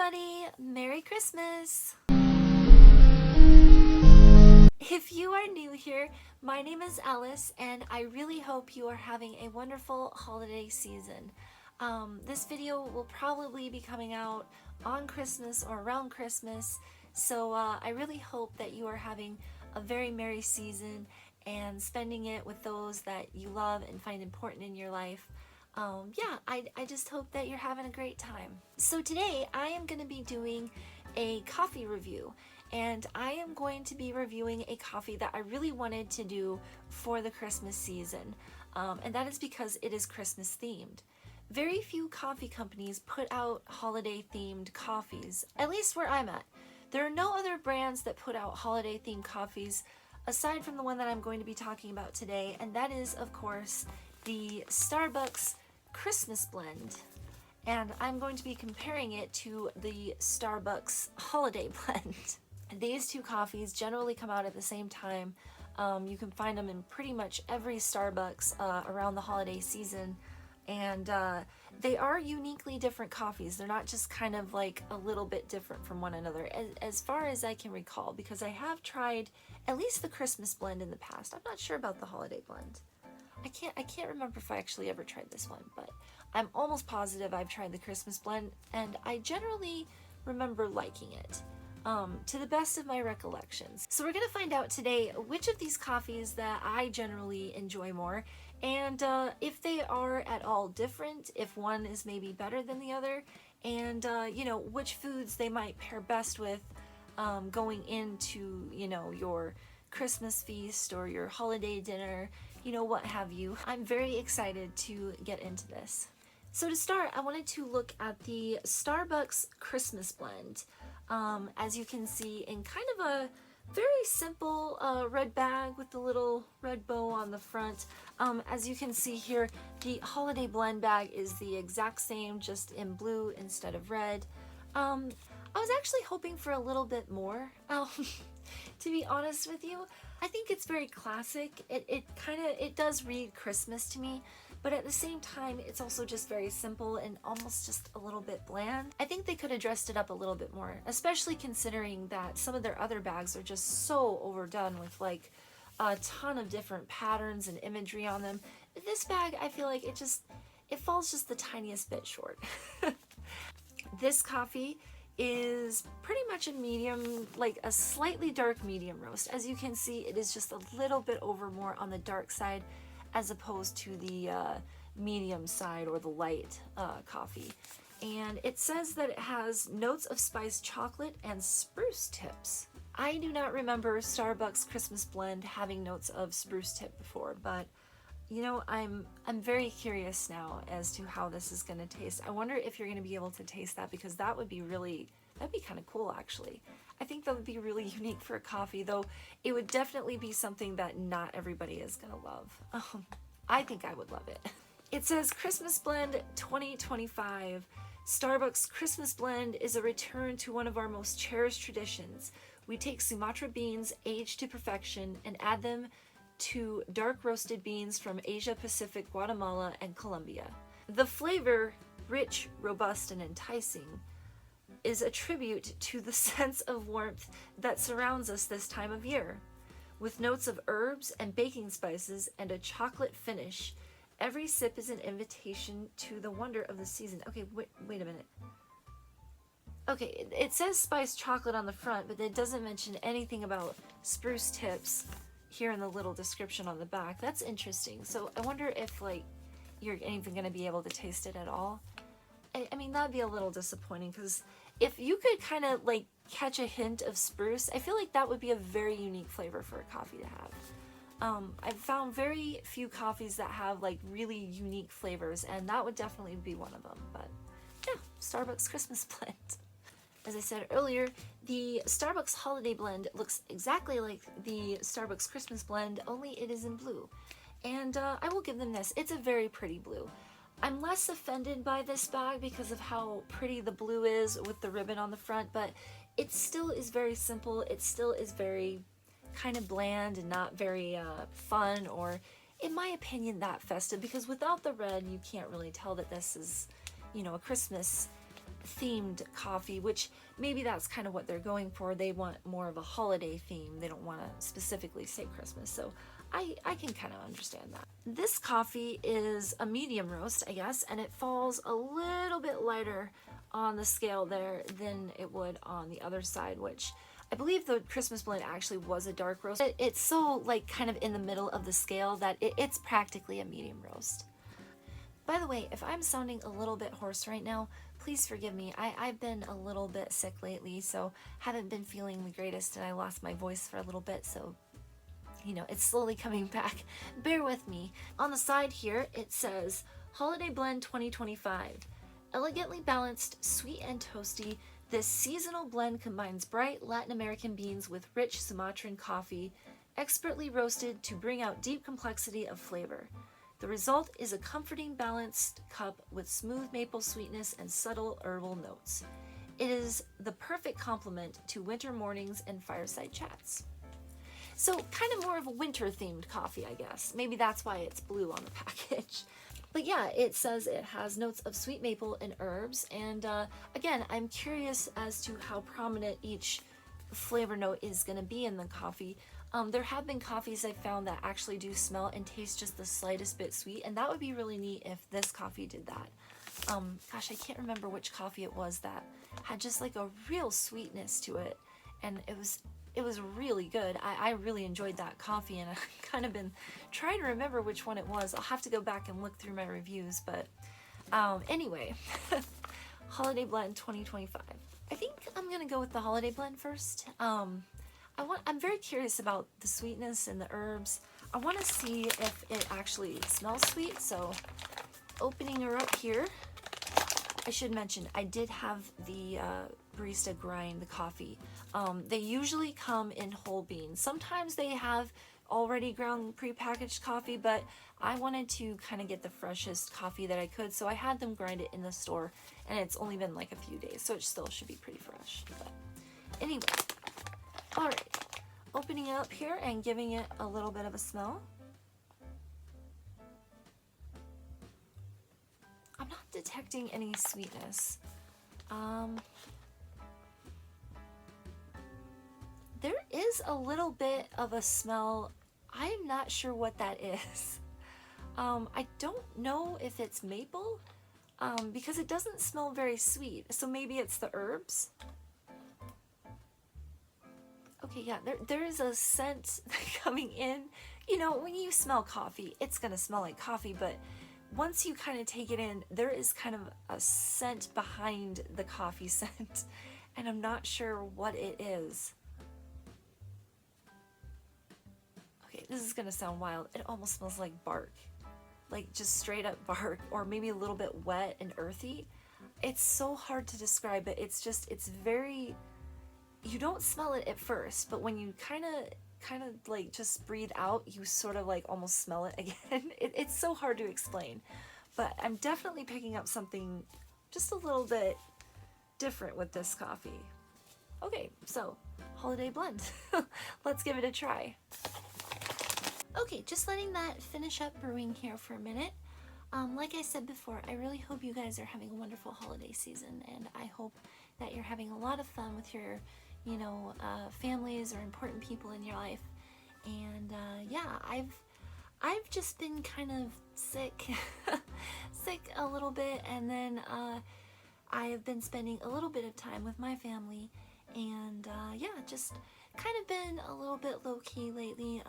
everybody! Merry Christmas! If you are new here, my name is Alice and I really hope you are having a wonderful holiday season. This video will probably be coming out on Christmas or around Christmas, so I really hope that you are having a very merry season and spending it with those that you love and find important in your life. I just hope that you're having a great time. So today I am going to be doing a coffee review, and I am going to be reviewing a coffee that I really wanted to do for the Christmas season, and that is because it is Christmas themed. Very few coffee companies put out holiday themed coffees, at least where I'm at. There are no other brands that put out holiday themed coffees aside from the one that I'm going to be talking about today, and that is of course the Starbucks Christmas blend, and I'm going to be comparing it to the Starbucks holiday blend. These two coffees generally come out at the same time. You can find them in pretty much every Starbucks around the holiday season, and they are uniquely different coffees. They're not just kind of like a little bit different from one another, as far as I can recall, because I have tried at least the Christmas blend in the past. I'm not sure about the holiday blend. I can't remember if I actually ever tried this one, but I'm almost positive I've tried the Christmas blend, and I generally remember liking it, to the best of my recollections. So we're going to find out today which of these coffees that I generally enjoy more, and if they are at all different, if one is maybe better than the other, and you know, which foods they might pair best with going into, you know, your Christmas feast or your holiday dinner, you know, what have you. I'm very excited to get into this. So to start, I wanted to look at the Starbucks Christmas blend. As you can see, in kind of a very simple red bag with the little red bow on the front. As you can see here, the holiday blend bag is the exact same, just in blue instead of red. I was actually hoping for a little bit more, to be honest with you. I think it's very classic. It does read Christmas to me, but at the same time, it's also just very simple and almost just a little bit bland. I think they could have dressed it up a little bit more, especially considering that some of their other bags are just so overdone with like a ton of different patterns and imagery on them. This bag, I feel like it falls just the tiniest bit short. This coffee is pretty much a medium, like a slightly dark medium roast. As you can see, it is just a little bit over more on the dark side as opposed to the medium side or the light coffee. And it says that it has notes of spiced chocolate and spruce tips. I do not remember Starbucks Christmas blend having notes of spruce tip before, but you know, I'm very curious now as to how this is going to taste. I wonder if you're going to be able to taste that, because that'd be kind of cool actually. I think that would be really unique for a coffee, though it would definitely be something that not everybody is going to love. I think I would love it. It says Christmas Blend 2025. Starbucks Christmas Blend is a return to one of our most cherished traditions. We take Sumatra beans aged to perfection and add them to dark roasted beans from Asia Pacific, Guatemala, and Colombia. The flavor, rich, robust, and enticing, is a tribute to the sense of warmth that surrounds us this time of year. With notes of herbs and baking spices and a chocolate finish, every sip is an invitation to the wonder of the season. Okay, wait a minute. Okay, it says spiced chocolate on the front, but it doesn't mention anything about spruce tips here in the little description on the back. That's interesting. So I wonder if like you're even going to be able to taste it at all. I mean, that'd be a little disappointing, because if you could kind of like catch a hint of spruce, I feel like that would be a very unique flavor for a coffee to have. I've found very few coffees that have like really unique flavors, and that would definitely be one of them. But yeah, Starbucks Christmas blend. As I said earlier, the Starbucks Holiday Blend looks exactly like the Starbucks Christmas Blend, only it is in blue. And I will give them this. It's a very pretty blue. I'm less offended by this bag because of how pretty the blue is with the ribbon on the front, but it still is very simple. It still is very kind of bland and not very fun, or in my opinion, that festive, because without the red, you can't really tell that this is, you know, a Christmas themed coffee, which maybe that's kind of what they're going for. They want more of a holiday theme. They don't want to specifically say Christmas. So I can kind of understand that. This coffee is a medium roast, I guess, and it falls a little bit lighter on the scale there than it would on the other side, which I believe the Christmas blend actually was a dark roast. It's so like kind of in the middle of the scale that it's practically a medium roast. By the way, if I'm sounding a little bit hoarse right now, please forgive me. I've been a little bit sick lately, so haven't been feeling the greatest, and I lost my voice for a little bit, so you know, it's slowly coming back. Bear with me. On the side here, it says Holiday Blend 2025. Elegantly balanced, sweet and toasty, this seasonal blend combines bright Latin American beans with rich Sumatran coffee, expertly roasted to bring out deep complexity of flavor. The result is a comforting, balanced cup with smooth maple sweetness and subtle herbal notes. It is the perfect complement to winter mornings and fireside chats. So kind of more of a winter themed coffee, I guess. Maybe that's why it's blue on the package. But yeah, it says it has notes of sweet maple and herbs. And again, I'm curious as to how prominent each flavor note is going to be in the coffee. There have been coffees I found that actually do smell and taste just the slightest bit sweet. And that would be really neat if this coffee did that. Gosh, I can't remember which coffee it was that had just like a real sweetness to it. And it was really good. I really enjoyed that coffee, and I've kind of been trying to remember which one it was. I'll have to go back and look through my reviews, but anyway, Holiday Blend 2025. I think I'm gonna go with the Holiday Blend first. I'm very curious about the sweetness and the herbs. I want to see if it actually smells sweet, so opening her up here, I should mention I did have the barista grind the coffee. They usually come in whole beans. Sometimes they have already ground prepackaged coffee, but I wanted to kind of get the freshest coffee that I could, so I had them grind it in the store, and it's only been like a few days, so it still should be pretty fresh. But anyway, all right, opening it up here and giving it a little bit of a smell. I'm not detecting any sweetness. There is a little bit of a smell. I'm not sure what that is. I don't know if it's maple, because it doesn't smell very sweet. So maybe it's the herbs. Okay, yeah, there is a scent coming in. You know, when you smell coffee, it's gonna smell like coffee, but once you kind of take it in, there is kind of a scent behind the coffee scent, and I'm not sure what it is. Okay, this is gonna sound wild. It almost smells like bark, like just straight up bark, or maybe a little bit wet and earthy. It's so hard to describe, but it's very, you don't smell it at first, but when you kind of like just breathe out, you sort of like almost smell it again. It's so hard to explain, but I'm definitely picking up something just a little bit different with this coffee. Okay, so Holiday Blend. Let's give it a try. Okay, just letting that finish up brewing here for a minute. Like I said before, I really hope you guys are having a wonderful holiday season, and I hope that you're having a lot of fun with your, you know, families or important people in your life. And yeah, I've just been kind of sick, sick a little bit, and then I have been spending a little bit of time with my family, and yeah, just kind of been a little bit low-key lately,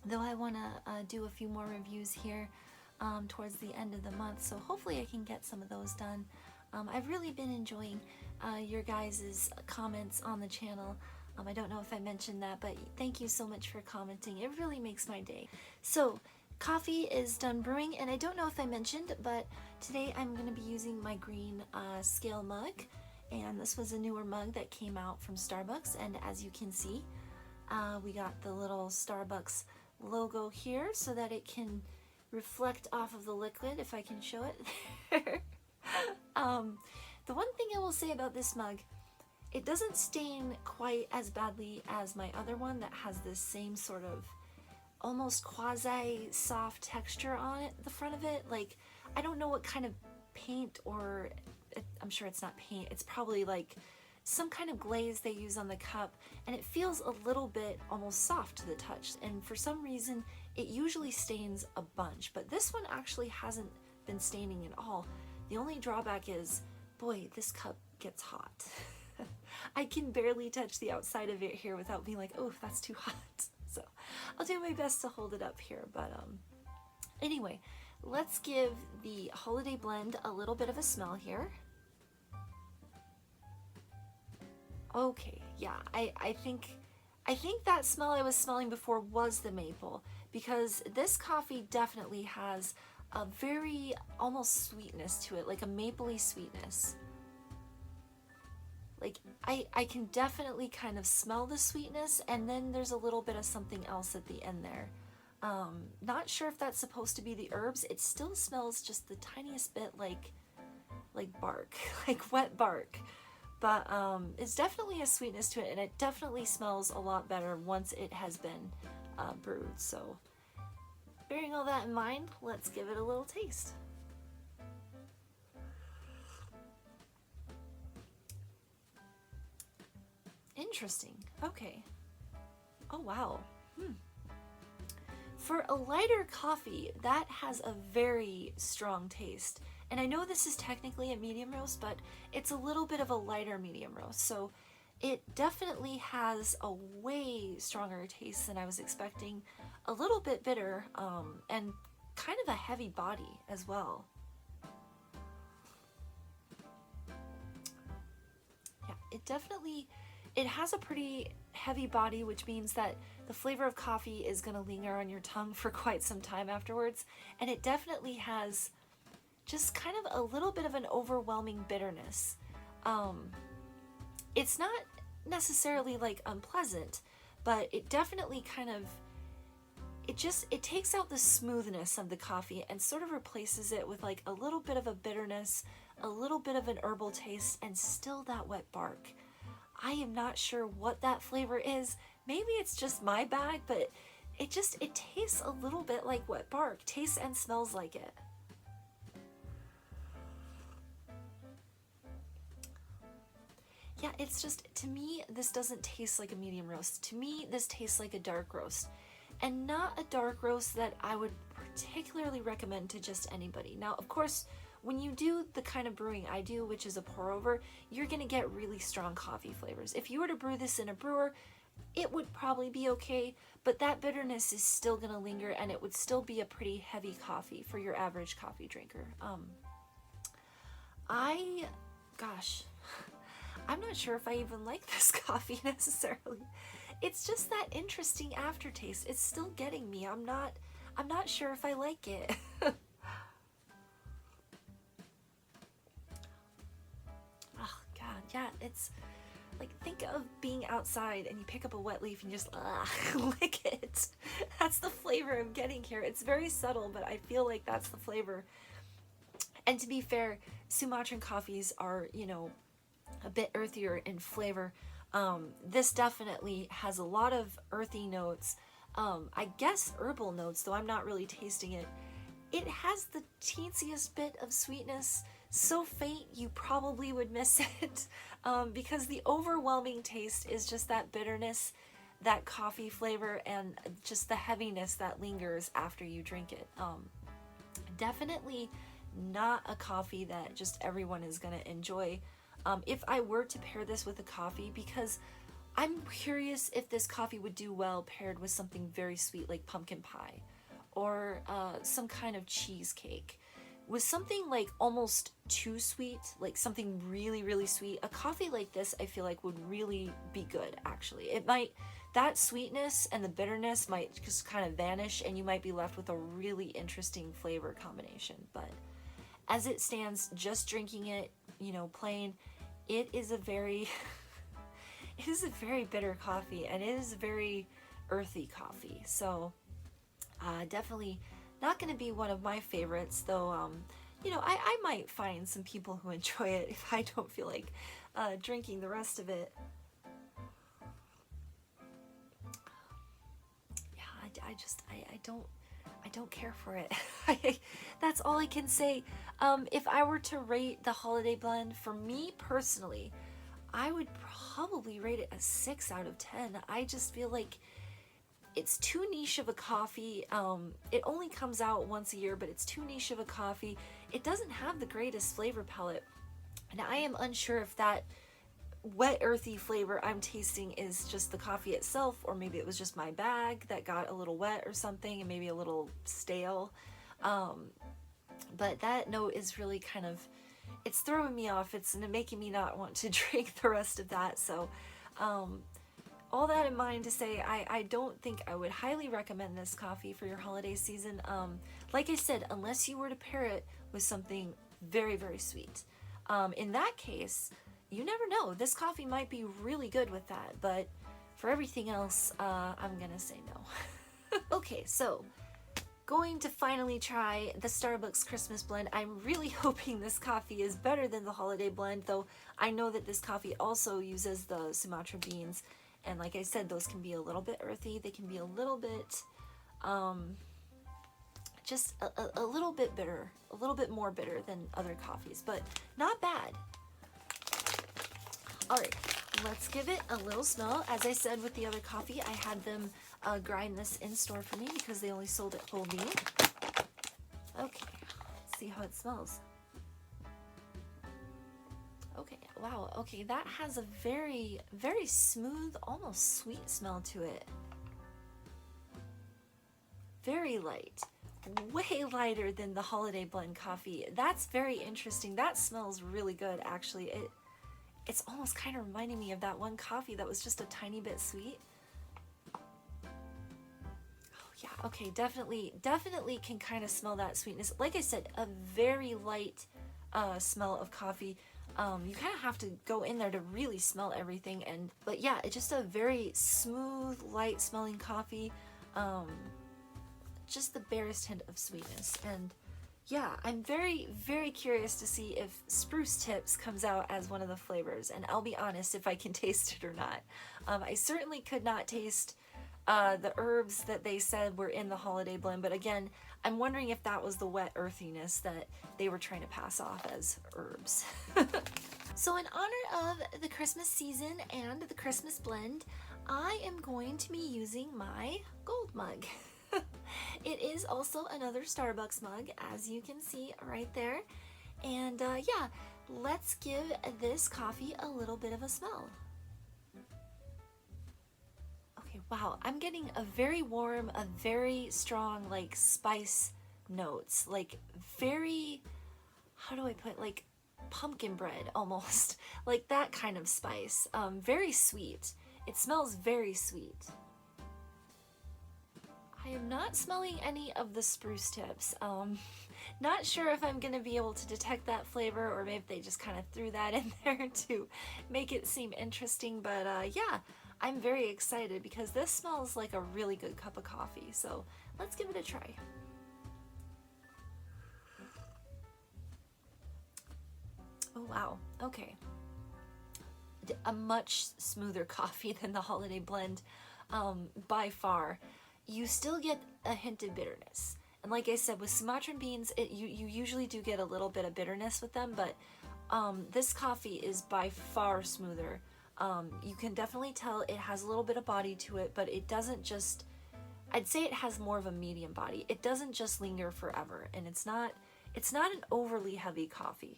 though I want to do a few more reviews here towards the end of the month, so hopefully I can get some of those done. I've really been enjoying your guys' comments on the channel. I don't know if I mentioned that, but thank you so much for commenting. It really makes my day. So, coffee is done brewing, and I don't know if I mentioned, but today I'm going to be using my green scale mug, and this was a newer mug that came out from Starbucks, and as you can see, we got the little Starbucks logo here so that it can reflect off of the liquid, if I can show it. The one thing I will say about this mug, it doesn't stain quite as badly as my other one that has this same sort of almost quasi-soft texture on it, the front of it. Like, I don't know what kind of paint or I'm sure it's not paint, it's probably like some kind of glaze they use on the cup, and it feels a little bit almost soft to the touch, and for some reason it usually stains a bunch, but this one actually hasn't been staining at all. The only drawback is, boy, this cup gets hot. I can barely touch the outside of it here without being like, oh, that's too hot. So I'll do my best to hold it up here, but anyway, let's give the holiday blend a little bit of a smell here. Okay, yeah, I think that smell I was smelling before was the maple, because this coffee definitely has a very almost sweetness to it, like a mapley sweetness. Like I can definitely kind of smell the sweetness, and then there's a little bit of something else at the end there. Not sure if that's supposed to be the herbs. It still smells just the tiniest bit like bark, like wet bark. But it's definitely a sweetness to it, and it definitely smells a lot better once it has been brewed. So bearing all that in mind, let's give it a little taste. Interesting. Okay. Oh, wow. For a lighter coffee, that has a very strong taste. And I know this is technically a medium roast, but it's a little bit of a lighter medium roast. So it definitely has a way stronger taste than I was expecting. A little bit bitter, and kind of a heavy body as well. Yeah, it has a pretty heavy body, which means that the flavor of coffee is going to linger on your tongue for quite some time afterwards. And it definitely has just kind of a little bit of an overwhelming bitterness. It's not necessarily like unpleasant, but it definitely kind of, it takes out the smoothness of the coffee and sort of replaces it with like a little bit of a bitterness, a little bit of an herbal taste, and still that wet bark. I am not sure what that flavor is. Maybe it's just my bag, but it tastes a little bit like wet bark. Tastes and smells like it. Yeah, it's just, to me, this doesn't taste like a medium roast. To me, this tastes like a dark roast. And not a dark roast that I would particularly recommend to just anybody. Now, of course, when you do the kind of brewing I do, which is a pour over, you're gonna get really strong coffee flavors. If you were to brew this in a brewer, it would probably be okay, but that bitterness is still gonna linger, and it would still be a pretty heavy coffee for your average coffee drinker. Gosh, I'm not sure if I even like this coffee necessarily. It's just that interesting aftertaste. It's still getting me. I'm not sure if I like it. Oh God, yeah, it's like, think of being outside and you pick up a wet leaf and you just lick it. That's the flavor I'm getting here. It's very subtle, but I feel like that's the flavor. And to be fair, Sumatran coffees are, you know, a bit earthier in flavor. This definitely has a lot of earthy notes. I guess herbal notes, though I'm not really tasting it. It has the teensiest bit of sweetness, so faint you probably would miss it, because the overwhelming taste is just that bitterness, that coffee flavor, and just the heaviness that lingers after you drink it. Definitely not a coffee that just everyone is going to enjoy. If I were to pair this with a coffee, because I'm curious if this coffee would do well paired with something very sweet like pumpkin pie, or some kind of cheesecake. With something like almost too sweet, like something really, really sweet, a coffee like this I feel like would really be good, actually. It might, that sweetness and the bitterness might just kind of vanish, and you might be left with a really interesting flavor combination. But as it stands, just drinking it, you know, plain, it is a very it is a very bitter coffee, and it is a very earthy coffee. So definitely not going to be one of my favorites, though. You know, I might find some people who enjoy it if I don't feel like drinking the rest of it. Yeah, I don't I don't care for it. That's all I can say. If I were to rate the holiday blend, for me personally, I would probably rate it a 6 out of 10. I just feel like it's too niche of a coffee. It only comes out once a year, but it's too niche of a coffee. It doesn't have the greatest flavor palette, and I am unsure if that wet earthy flavor I'm tasting is just the coffee itself, or maybe it was just my bag that got a little wet or something and maybe a little stale. But that note is really kind of, it's throwing me off. It's making me not want to drink the rest of that. So all that in mind to say, I don't think I would highly recommend this coffee for your holiday season. Like I said, unless you were to pair it with something very, very sweet. In that case, you never know. This coffee might be really good with that, but for everything else, I'm gonna say no. Okay, so going to finally try the Starbucks Christmas blend. I'm really hoping this coffee is better than the holiday blend, though I know that this coffee also uses the Sumatra beans, and like I said, those can be a little bit earthy. They can be a little bit, just a little bit bitter, a little bit more bitter than other coffees, but not bad. Alright, let's give it a little smell. As I said with the other coffee, I had them grind this in store for me because they only sold it whole bean. Okay, let's see how it smells. Okay, wow, okay, that has a very, very smooth, almost sweet smell to it. Very light. Way lighter than the holiday blend coffee. That's very interesting. That smells really good, actually. It's almost kind of reminding me of that one coffee that was just a tiny bit sweet. Oh yeah, okay, definitely can kind of smell that sweetness. Like I said, a very light smell of coffee. You kind of have to go in there to really smell everything, but yeah, it's just a very smooth, light smelling coffee. Just the barest hint of sweetness, and yeah, I'm very, very curious to see if Spruce Tips comes out as one of the flavors, and I'll be honest if I can taste it or not. I certainly could not taste the herbs that they said were in the holiday blend, but again, I'm wondering if that was the wet earthiness that they were trying to pass off as herbs. So in honor of the Christmas season and the Christmas blend, I am going to be using my gold mug. It is also another Starbucks mug, as you can see right there. And yeah, let's give this coffee a little bit of a smell. Okay, wow, I'm getting a very warm, a very strong, like, spice notes. Like, very, how do I put it? Like, pumpkin bread, almost. Like, that kind of spice. Very sweet. It smells very sweet. I am not smelling any of the Spruce Tips. Not sure if I'm going to be able to detect that flavor, or maybe they just kind of threw that in there to make it seem interesting, but yeah, I'm very excited because this smells like a really good cup of coffee, so let's give it a try. Oh wow, okay. A much smoother coffee than the holiday blend, by far. You still get a hint of bitterness. And like I said, with Sumatran beans, you usually do get a little bit of bitterness with them, but this coffee is by far smoother. You can definitely tell it has a little bit of body to it, but it doesn't just, I'd say it has more of a medium body. It doesn't just linger forever, and it's not an overly heavy coffee.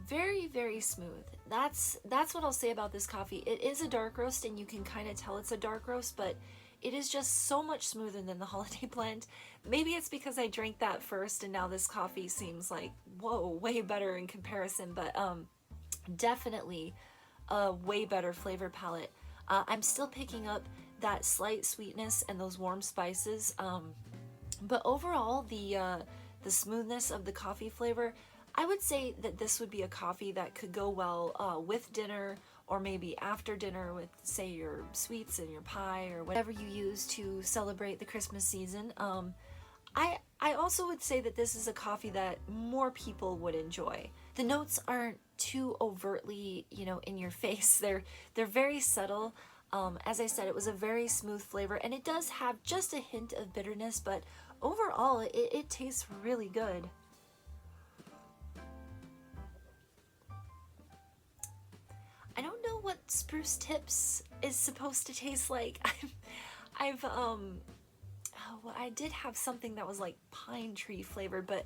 Very, very smooth. That's what I'll say about this coffee. It is a dark roast, and you can kind of tell it's a dark roast, but it is just so much smoother than the holiday blend. Maybe it's because I drank that first, and now this coffee seems like, whoa, way better in comparison, but definitely a way better flavor palette. I'm still picking up that slight sweetness and those warm spices, but overall, the smoothness of the coffee flavor, I would say that this would be a coffee that could go well with dinner, or maybe after dinner with, say, your sweets and your pie or whatever you use to celebrate the Christmas season. I also would say that this is a coffee that more people would enjoy. The notes aren't too overtly, you know, in your face. They're very subtle. As I said, it was a very smooth flavor, and it does have just a hint of bitterness, but overall, it tastes really good. I don't know what spruce tips is supposed to taste like. Well, I did have something that was like pine tree flavored, but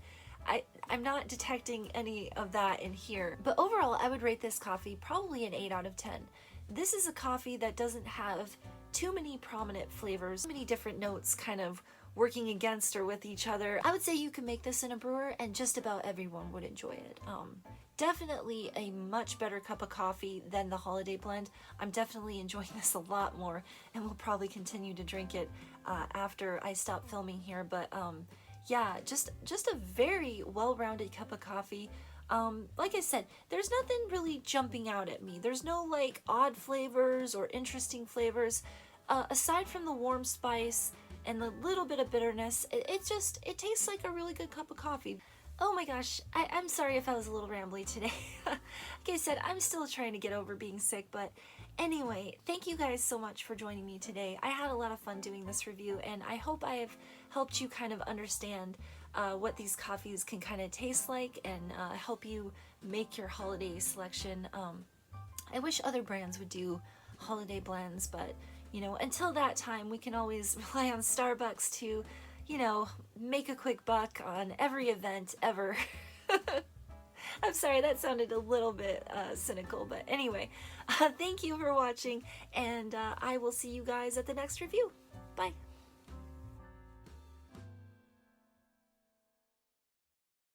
I'm not detecting any of that in here. But overall, I would rate this coffee probably an 8 out of 10. This is a coffee that doesn't have too many prominent flavors, many different notes kind of working against or with each other. I would say you can make this in a brewer and just about everyone would enjoy it. Definitely a much better cup of coffee than the holiday blend. I'm definitely enjoying this a lot more, and will probably continue to drink it after I stop filming here. But yeah, just a very well-rounded cup of coffee. Like I said, there's nothing really jumping out at me. There's no like odd flavors or interesting flavors. Aside from the warm spice and the little bit of bitterness, it tastes like a really good cup of coffee. Oh my gosh, I'm sorry if I was a little rambly today. Like I said, I'm still trying to get over being sick, but anyway, thank you guys so much for joining me today. I had a lot of fun doing this review, and I hope I have helped you kind of understand what these coffees can kind of taste like, and help you make your holiday selection. I wish other brands would do holiday blends, but you know, until that time, we can always rely on Starbucks to, you know, make a quick buck on every event ever. I'm sorry, that sounded a little bit cynical, but anyway, thank you for watching, and I will see you guys at the next review. Bye.